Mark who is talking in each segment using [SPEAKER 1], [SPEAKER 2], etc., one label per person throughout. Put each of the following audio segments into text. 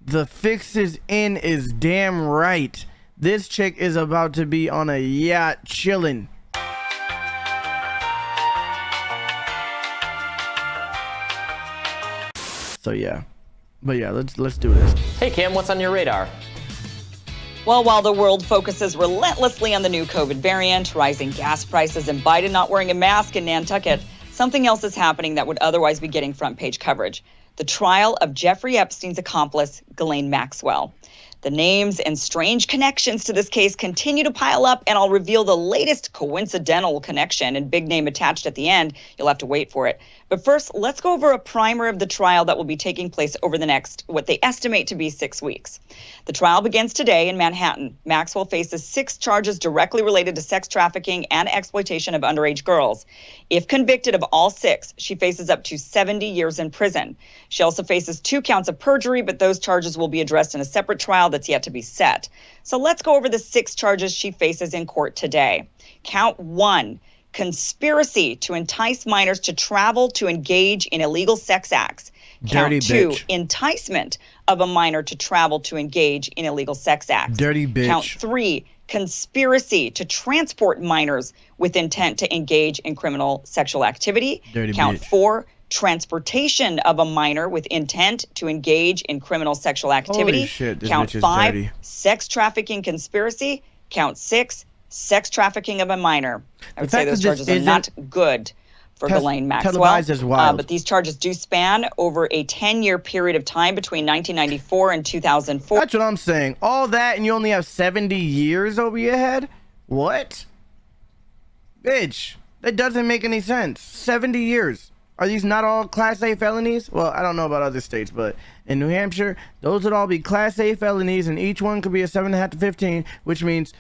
[SPEAKER 1] The fix is in is damn right. This chick is about to be on a yacht chilling. So yeah. But yeah, let's do this.
[SPEAKER 2] Hey Kim, what's on your radar?
[SPEAKER 3] Well, while the world focuses relentlessly on the new COVID variant, rising gas prices, and Biden not wearing a mask in Nantucket, something else is happening that would otherwise be getting front page coverage. The trial of Jeffrey Epstein's accomplice, Ghislaine Maxwell. The names and strange connections to this case continue to pile up, and I'll reveal the latest coincidental connection and big name attached at the end. You'll have to wait for it. But first, let's go over a primer of the trial that will be taking place over the next, what they estimate to be 6 weeks. The trial begins today in Manhattan. Maxwell faces 6 charges directly related to sex trafficking and exploitation of underage girls. If convicted of all 6, she faces up to 70 years in prison. She also faces 2 counts of perjury, but those charges will be addressed in a separate trial that's yet to be set. So let's go over the 6 charges she faces in court today. Count 1. Conspiracy to entice minors to travel to engage in illegal sex acts.
[SPEAKER 1] Dirty
[SPEAKER 3] Count 2,
[SPEAKER 1] bitch.
[SPEAKER 3] Enticement of a minor to travel to engage in illegal sex acts.
[SPEAKER 1] Dirty bitch.
[SPEAKER 3] Count 3, conspiracy to transport minors with intent to engage in criminal sexual activity.
[SPEAKER 1] Dirty
[SPEAKER 3] Count
[SPEAKER 1] bitch.
[SPEAKER 3] 4, transportation of a minor with intent to engage in criminal sexual activity.
[SPEAKER 1] Holy shit, this
[SPEAKER 3] Count
[SPEAKER 1] bitch is
[SPEAKER 3] 5,
[SPEAKER 1] dirty.
[SPEAKER 3] sex trafficking conspiracy. Count 6, sex trafficking of a minor. I would say
[SPEAKER 1] fact
[SPEAKER 3] those
[SPEAKER 1] that this
[SPEAKER 3] charges are not good for Ghislaine Maxwell.
[SPEAKER 1] televised is wild.
[SPEAKER 3] But these charges do span over a 10-year period of time between 1994 and 2004.
[SPEAKER 1] That's what I'm saying. All that and you only have 70 years over your head? What? Bitch, that doesn't make any sense. 70 years. Are these not all Class A felonies? Well, I don't know about other states, but in New Hampshire, those would all be Class A felonies, and each one could be a 7.5 to 15, which means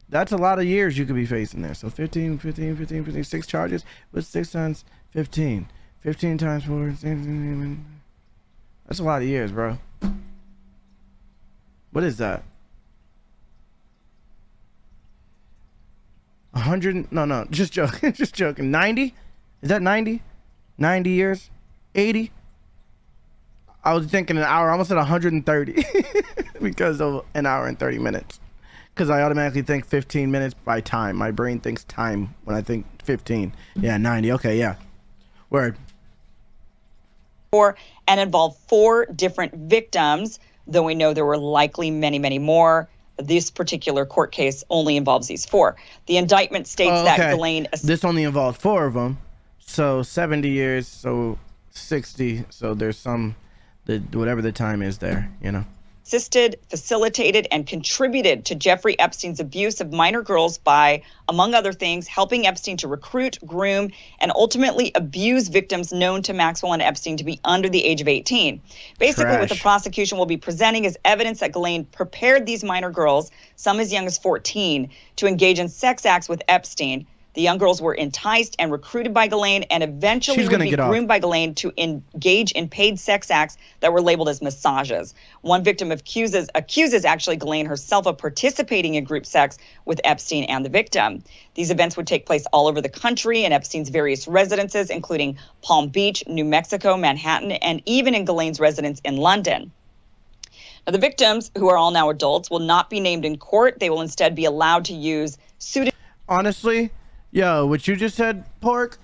[SPEAKER 1] that's a lot of years you could be facing there. So 15, 6 charges. What's 6 times 15? 15 times 4. That's a lot of years, bro. What is that? 100? No, just joking. Just joking. 90? Is that 90? 90 years? 80? I was thinking an hour. I almost said 130 because of an hour and 30 minutes. Because I automatically think 15 minutes by time. My brain thinks time when I think 15. Yeah, 90. Okay, yeah. Word.
[SPEAKER 3] And involved 4 different victims, though we know there were likely many, many more. This particular court case only involves these 4. The indictment states that Ghislaine...
[SPEAKER 1] This only involved 4 of them. So 70 years, so 60. So there's some, whatever the time is there, you know.
[SPEAKER 3] Assisted, facilitated, and contributed to Jeffrey Epstein's abuse of minor girls by, among other things, helping Epstein to recruit, groom, and ultimately abuse victims known to Maxwell and Epstein to be under the age of 18. Basically, what the prosecution will be presenting is evidence that Ghislaine prepared these minor girls, some as young as 14, to engage in sex acts with Epstein. The young girls were enticed and recruited by Ghislaine and eventually would be groomed by Ghislaine to engage in paid sex acts that were labeled as massages. One victim accuses actually Ghislaine herself of participating in group sex with Epstein and the victim. These events would take place all over the country in Epstein's various residences, including Palm Beach, New Mexico, Manhattan, and even in Ghislaine's residence in London. Now, the victims, who are all now adults, will not be named in court. They will instead be allowed to use pseudonyms.
[SPEAKER 1] Honestly, yo, what you just said, Pork,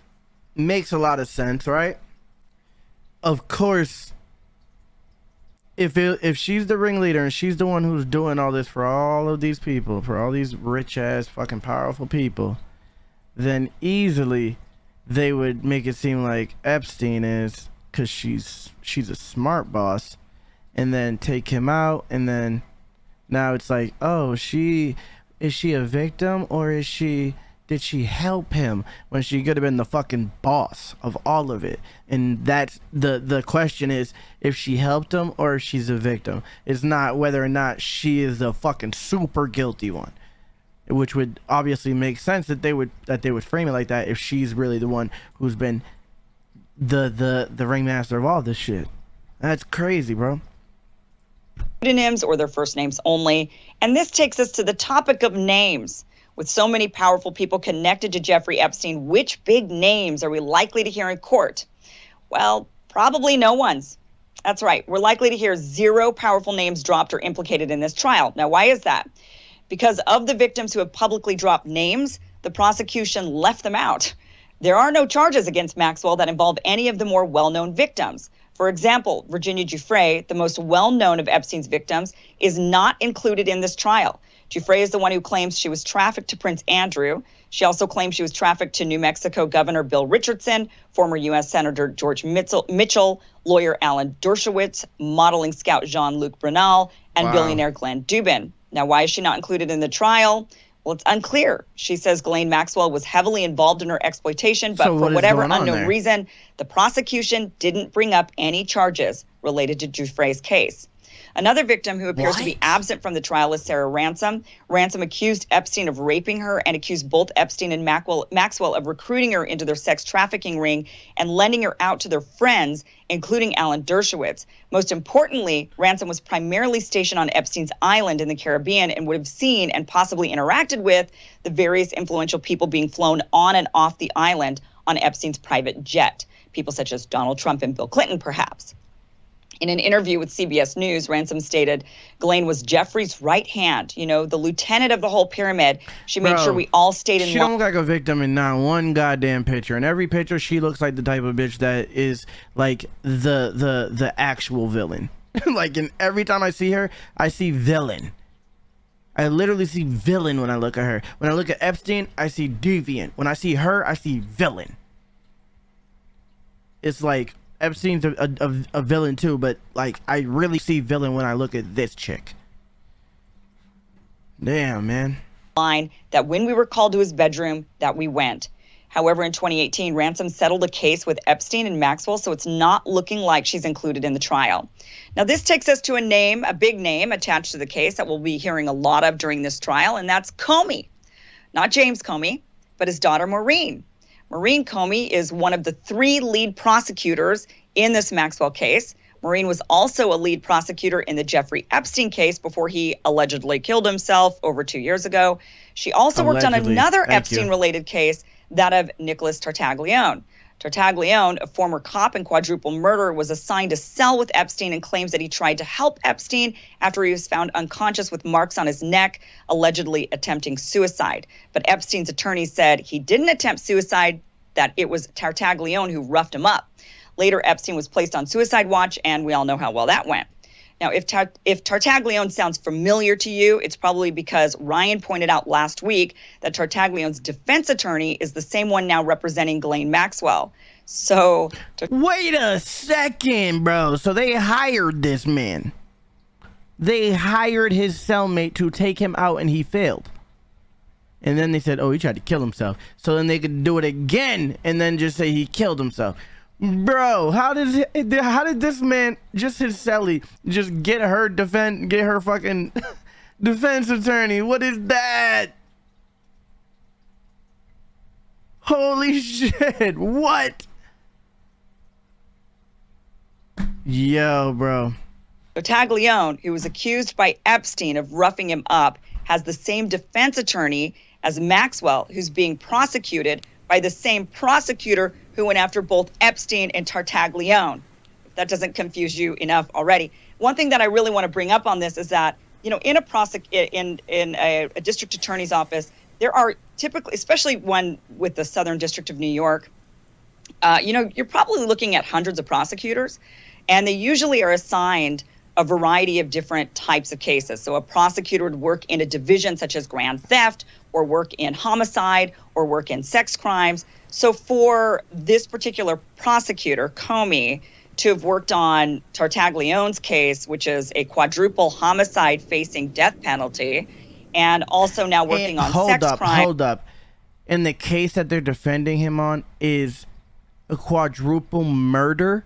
[SPEAKER 1] makes a lot of sense, right? Of course, if she's the ringleader and she's the one who's doing all this for all of these people, for all these rich-ass fucking powerful people, then easily they would make it seem like Epstein is, because she's a smart boss, and then take him out, and then now it's like, oh, is she a victim, or did she help him when she could have been the fucking boss of all of it? And that's the question is if she helped him or if she's a victim. It's not whether or not she is the fucking super guilty one, which would obviously make sense that they would frame it like that if she's really the one who's been the ringmaster of all this shit. That's crazy, bro.
[SPEAKER 3] Pseudonyms or their first names only. And this takes us to the topic of names. With so many powerful people connected to Jeffrey Epstein, which big names are we likely to hear in court? Well, probably no one's. That's right. We're likely to hear 0 powerful names dropped or implicated in this trial. Now, why is that? Because of the victims who have publicly dropped names, the prosecution left them out. There are no charges against Maxwell that involve any of the more well-known victims. For example, Virginia Giuffre, the most well-known of Epstein's victims, is not included in this trial. Giuffre is the one who claims she was trafficked to Prince Andrew. She also claims she was trafficked to New Mexico Governor Bill Richardson, former U.S. Senator George Mitchell, lawyer Alan Dershowitz, modeling scout Jean-Luc Brunel, and billionaire Glenn Dubin. Now, why is she not included in the trial? Well, it's unclear. She says Ghislaine Maxwell was heavily involved in her exploitation, but for whatever unknown reason, the prosecution didn't bring up any charges related to Giuffre's case. Another victim who appears to be absent from the trial is Sarah Ransom. Ransom accused Epstein of raping her and accused both Epstein and Maxwell of recruiting her into their sex trafficking ring and lending her out to their friends, including Alan Dershowitz. Most importantly, Ransom was primarily stationed on Epstein's island in the Caribbean and would have seen and possibly interacted with the various influential people being flown on and off the island on Epstein's private jet. People such as Donald Trump and Bill Clinton, perhaps. In an interview with CBS News, Ransom stated Ghislaine was Jeffrey's right hand, the lieutenant of the whole pyramid. She made sure we all stayed in line.
[SPEAKER 1] She don't look like a victim in not one goddamn picture. In every picture, she looks like the type of bitch that is like the actual villain. Like in every time I see her, I see villain. I literally see villain when I look at her. When I look at Epstein, I see deviant. When I see her, I see villain. It's like Epstein's a villain too, but like I really see villain when I look at this chick. Damn, man.
[SPEAKER 3] That when we were called to his bedroom, that we went. However, in 2018, Ransom settled a case with Epstein and Maxwell, so it's not looking like she's included in the trial. Now, this takes us to a big name attached to the case that we'll be hearing a lot of during this trial, and that's Comey. Not James Comey, but his daughter Maureen. Maureen Comey is one of the 3 lead prosecutors in this Maxwell case. Maureen was also a lead prosecutor in the Jeffrey Epstein case before he allegedly killed himself over 2 years ago. She also worked on another Epstein-related case, that of Nicholas Tartaglione. Tartaglione, a former cop in quadruple murder, was assigned a cell with Epstein and claims that he tried to help Epstein after he was found unconscious with marks on his neck, allegedly attempting suicide. But Epstein's attorney said he didn't attempt suicide, that it was Tartaglione who roughed him up. Later, Epstein was placed on suicide watch, and we all know how well that went. Now, if Tartaglione sounds familiar to you, it's probably because Ryan pointed out last week that Tartaglione's defense attorney is the same one now representing Ghislaine Maxwell. So,
[SPEAKER 1] wait a second, bro. So they hired this man. They hired his cellmate to take him out, and he failed. And then they said, oh, he tried to kill himself. So then they could do it again and then just say he killed himself. Bro, how did this man, just his cellie, just get her fucking defense attorney? What is that? Holy shit, what? Yo, bro.
[SPEAKER 3] Tartaglione, who was accused by Epstein of roughing him up, has the same defense attorney as Maxwell, who's being prosecuted by the same prosecutor who went after both Epstein and Tartaglione. If that doesn't confuse you enough already. One thing that I really want to bring up on this is that, in a district attorney's office, there are typically, especially one with the Southern District of New York, you're probably looking at hundreds of prosecutors, and they usually are assigned a variety of different types of cases. So a prosecutor would work in a division such as grand theft, or work in homicide, or work in sex crimes. So for this particular prosecutor, Comey, to have worked on Tartaglione's case, which is a quadruple homicide facing death penalty, and also now working on sex crime.
[SPEAKER 1] Hold up. And the case that they're defending him on is a quadruple murder?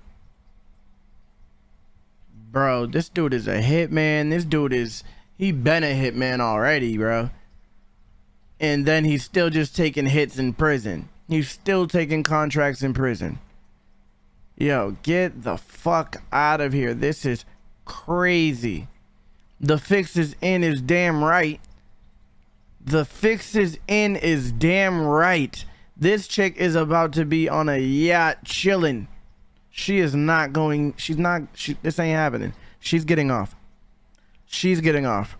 [SPEAKER 1] Bro, this dude is a hitman. He been a hitman already, bro. And then he's still just taking hits in prison. He's still taking contracts in prison. Yo, get the fuck out of here. This is crazy. The fix is in is damn right. The fix is in is damn right. This chick is about to be on a yacht chilling. She is not going. This ain't happening. She's getting off. She's getting off.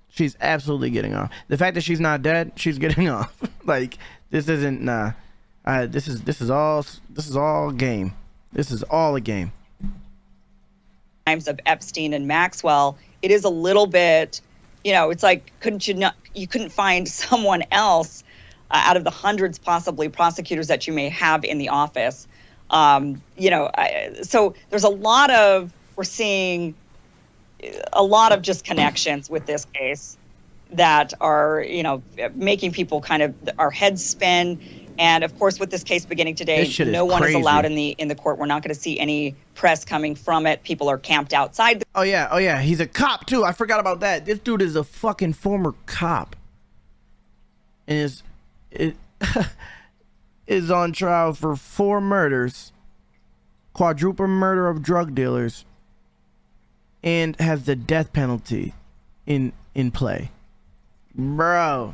[SPEAKER 1] She's absolutely getting off. The fact that she's not dead, she's getting off. Like, this isn't. Nah. This is all game. This is all a game.
[SPEAKER 3] Times of Epstein and Maxwell, it is a little bit, it's like, you couldn't find someone else out of the hundreds possibly prosecutors that you may have in the office. So there's we're seeing a lot of just connections with this case that are, making people kind of our heads spin. And of course, with this case beginning today, no one is allowed in the court. We're not going to see any press coming from it. People are camped outside.
[SPEAKER 1] Oh yeah. He's a cop too. I forgot about that. This dude is a fucking former cop, and is on trial for 4 murders, quadruple murder of drug dealers, and has the death penalty in play. Bro,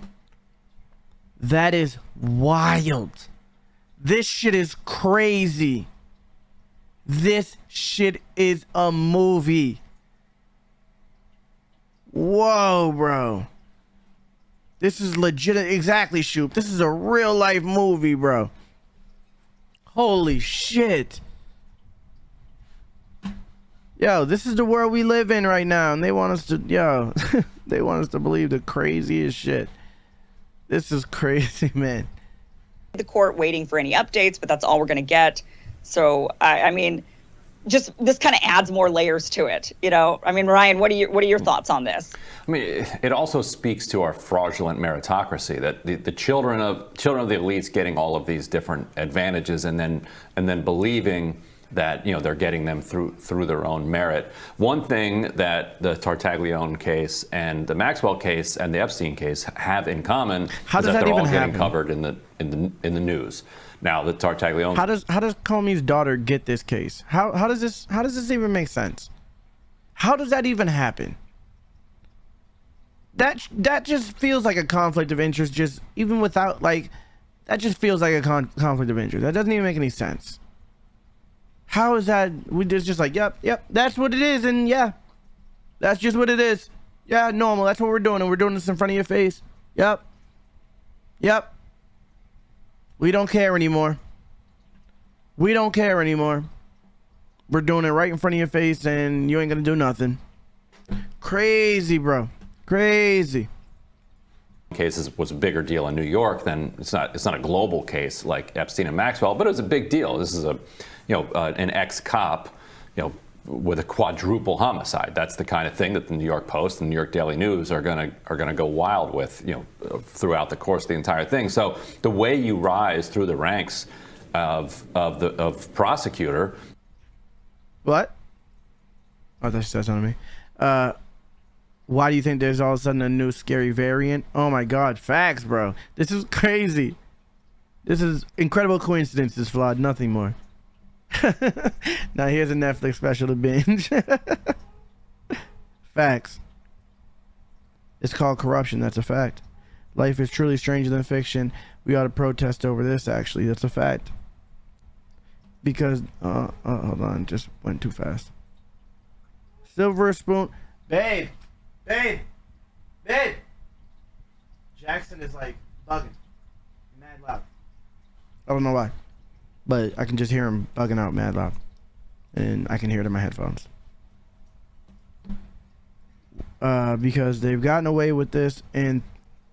[SPEAKER 1] that is wild. This shit is crazy. This shit is a movie. Whoa, bro. This is legit. Exactly, Shoop. This is a real life movie, bro. Holy shit. Yo, this is the world we live in right now, and they want us to, they want us to believe the craziest shit. This is crazy, man.
[SPEAKER 3] The court waiting for any updates, but that's all we're going to get. So, I mean, just this kind of adds more layers to it, I mean, Ryan, what are your thoughts on this?
[SPEAKER 2] I mean, it also speaks to our fraudulent meritocracy, that the children of the elites getting all of these different advantages and then believing that they're getting them through their own merit. One thing that the Tartaglione case and the Maxwell case and the Epstein case have in common is that they're all getting covered in the news. Now the Tartaglione.
[SPEAKER 1] How does Comey's daughter get this case? How does this even make sense? How does that even happen? That just feels like a conflict of interest. Just even without that just feels like a conflict of interest. That doesn't even make any sense. How is that? We just like, yep, that's what it is, and yeah, that's just what it is. Yeah, normal. That's what we're doing, and we're doing this in front of your face. Yep. We don't care anymore. We're doing it right in front of your face, and you ain't gonna do nothing. Crazy, bro. Crazy.
[SPEAKER 2] Cases was a bigger deal in New York than it's not a global case like Epstein and Maxwell, but it was a big deal. This is an ex-cop, with a quadruple homicide. That's the kind of thing that the New York Post and New York Daily News are gonna go wild with, throughout the course of the entire thing. So the way you rise through the ranks of prosecutor.
[SPEAKER 1] What? Oh, that says something to me. Why do you think there's all of a sudden a new scary variant? Oh my God, facts, bro. This is crazy. This is incredible coincidences, Flawd, nothing more. Now here's a Netflix special to binge. Facts. It's called corruption, that's a fact. Life is truly stranger than fiction. We ought to protest over this, actually. That's a fact. Because, hold on, just went too fast. Silver spoon. Babe. Jackson is like bugging. Mad loud. I don't know why. But I can just hear him bugging out mad loud. And I can hear it in my headphones. Because they've gotten away with this and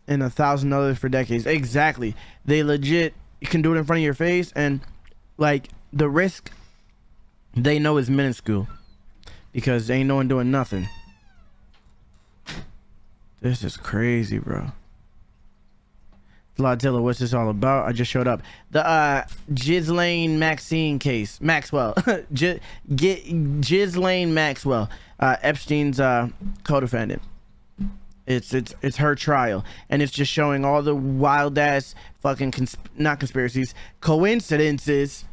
[SPEAKER 1] 1,000 others for decades. Exactly. They legit can do it in front of your face, and the risk they know is minuscule. Because ain't no one doing nothing. This is crazy, bro. Flawdzilla, what's this all about? I just showed up. The Ghislaine Maxwell. Ghislaine Maxwell, Epstein's co-defendant. It's her trial, and it's just showing all the wild ass fucking not conspiracies, coincidences,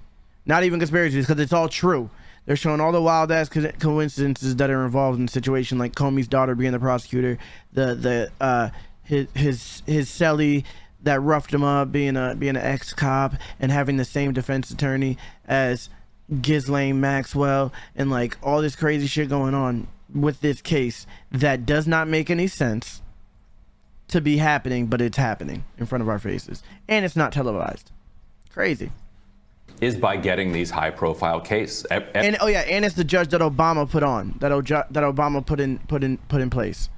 [SPEAKER 1] not even conspiracies, because it's all true. They're showing all the wild ass coincidences that are involved in a situation like Comey's daughter being the prosecutor, his cellie that roughed him up being an ex-cop and having the same defense attorney as Ghislaine Maxwell and like all this crazy shit going on with this case that does not make any sense to be happening, but it's happening in front of our faces, and it's not televised. Crazy.
[SPEAKER 2] Is by getting these high-profile cases.
[SPEAKER 1] And and it's the judge that Obama put on, that Obama put in place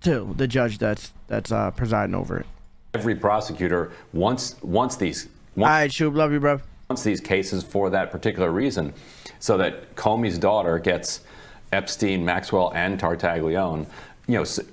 [SPEAKER 1] too. The judge that's presiding over it.
[SPEAKER 2] Every prosecutor wants
[SPEAKER 1] All right, Shub, love you, bro.
[SPEAKER 2] Wants these cases for that particular reason, so that Comey's daughter gets Epstein, Maxwell, and Tartaglione.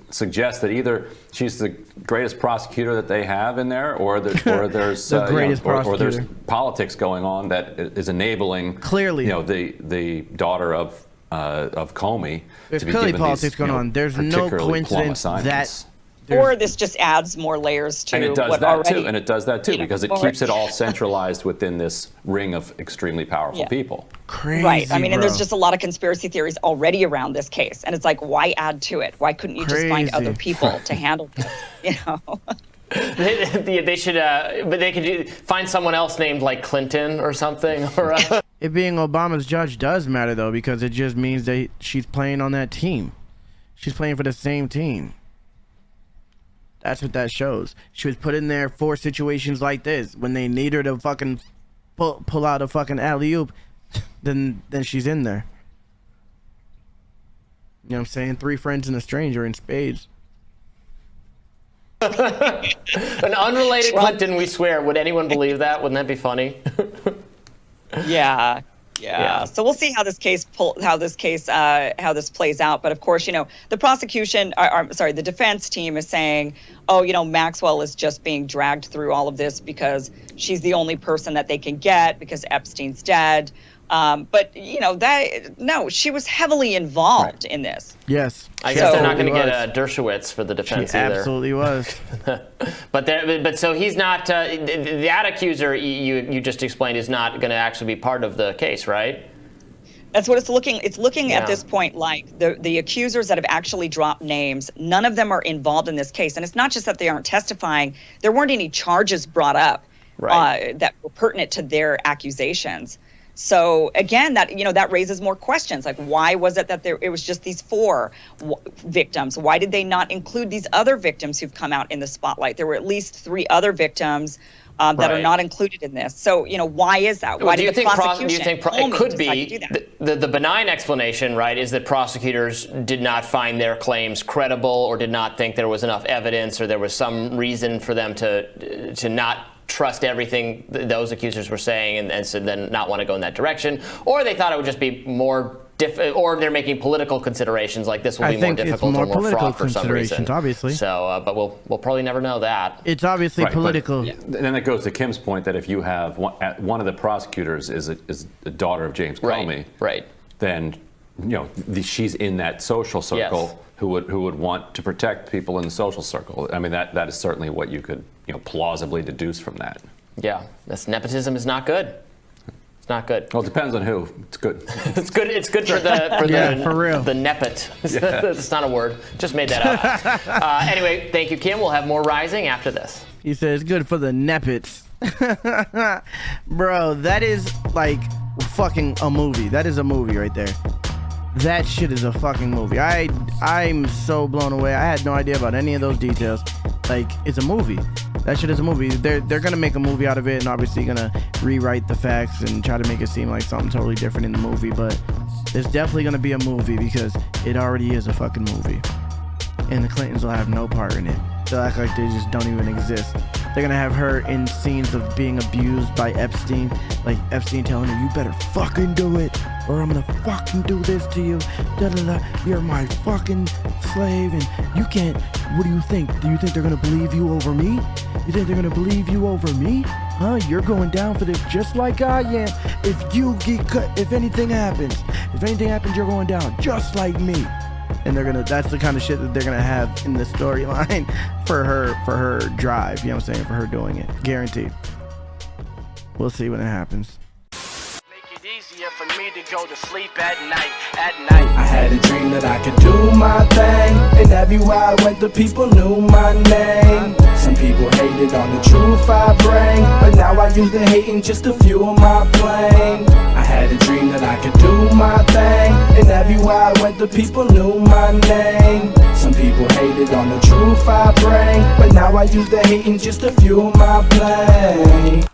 [SPEAKER 2] Suggests that either she's the greatest prosecutor that they have in there, or there's or there's politics going on that is enabling
[SPEAKER 1] clearly
[SPEAKER 2] the daughter of Comey.
[SPEAKER 1] There's
[SPEAKER 2] to be
[SPEAKER 1] clearly
[SPEAKER 2] given
[SPEAKER 1] politics
[SPEAKER 2] these,
[SPEAKER 1] going on. There's no coincidence that.
[SPEAKER 3] Or this just adds more layers to
[SPEAKER 2] and it does
[SPEAKER 3] what
[SPEAKER 2] that
[SPEAKER 3] already,
[SPEAKER 2] too. And it does that too because it keeps it all centralized within this ring of extremely powerful people.
[SPEAKER 1] Crazy,
[SPEAKER 3] right. I mean, and
[SPEAKER 1] bro.
[SPEAKER 3] there's just a lot of conspiracy theories already around this case, and it's like, why add to it? Why couldn't you just find other people to handle this?
[SPEAKER 4] They should, but they could find someone else named like Clinton or something. Or
[SPEAKER 1] it being Obama's judge does matter though, because it just means that she's playing on that team. She's playing for the same team. That's what that shows. She was put in there for situations like this. When they need her to fucking pull out a fucking alley-oop, then she's in there. You know what I'm saying? 3 friends and a stranger in spades.
[SPEAKER 4] An unrelated Clinton, we swear. Would anyone believe that? Wouldn't that be funny?
[SPEAKER 3] Yeah. So we'll see how this case how this plays out. But of course, the prosecution, the defense team is saying, Maxwell is just being dragged through all of this because she's the only person that they can get because Epstein's dead. But she was heavily involved in this.
[SPEAKER 1] Yes.
[SPEAKER 4] I guess they're not going to get Dershowitz for the defense either.
[SPEAKER 1] Absolutely was.
[SPEAKER 4] but so he's not. That accuser you just explained is not going to actually be part of the case, right?
[SPEAKER 3] That's what it's looking. It's looking at this point like the accusers that have actually dropped names. None of them are involved in this case, and it's not just that they aren't testifying. There weren't any charges brought up that were pertinent to their accusations. So again, that raises more questions. Like, why was it that it was just these 4 victims? Why did they not include these other victims who've come out in the spotlight? There were at least 3 other victims that are not included in this. So, why is that? Why did the prosecution?
[SPEAKER 4] Do you think it could be the benign explanation, right, is that prosecutors did not find their claims credible or did not think there was enough evidence or there was some reason for them to not trust everything those accusers were saying and so then not want to go in that direction, or they thought it would just be more or they're making political considerations like this will be more difficult or more fraught for some reason.
[SPEAKER 1] Obviously.
[SPEAKER 4] So, but we'll probably never know that.
[SPEAKER 1] It's obviously political.
[SPEAKER 2] And then it goes to Kim's point that if you have one of the prosecutors is a daughter of James Comey, then she's in that social circle who would want to protect people in the social circle. I mean, that is certainly what you could plausibly deduce from that.
[SPEAKER 4] Yeah, this nepotism is not good. It's not good.
[SPEAKER 2] Well, it depends on who. It's good.
[SPEAKER 4] It's good. It's good for the
[SPEAKER 1] for real.
[SPEAKER 4] The nepot. That's not a word. Just made that up. Anyway, thank you, Kim. We'll have more Rising after this.
[SPEAKER 1] He says good for the nepots. Bro, that is like fucking a movie. That is a movie right there. That shit is a fucking movie. I'm so blown away. I had no idea about any of those details. Like, it's a movie. That shit is a movie. They're gonna make a movie out of it and obviously gonna rewrite the facts and try to make it seem like something totally different in the movie, but there's definitely gonna be a movie because it already is a fucking movie. And the Clintons will have no part in it. They'll act like they just don't even exist. They're gonna have her in scenes of being abused by Epstein, like Epstein telling her, you better fucking do it or I'm gonna fucking do this to you. You're my fucking slave and you can't. What do you think? Do you think they're gonna believe you over me? You think they're gonna believe you over me? Huh? You're going down for this just like I am. If you get cut, if anything happens, you're going down just like me. And that's the kind of shit that they're gonna have in the storyline for her drive, you know what I'm saying, for her doing it. Guaranteed. We'll see when it happens.
[SPEAKER 5] Make it easier for me me to go to sleep at night. I
[SPEAKER 6] had a dream that I could do my thing, and everywhere I went the people knew my name. Some people hated on the truth I bring, but now I use the hating just to fuel my plane. I had a dream that I could do my thing, and everywhere I went the people knew my name. Some people hated on the truth I bring, but now I use the hating just to fuel my plane.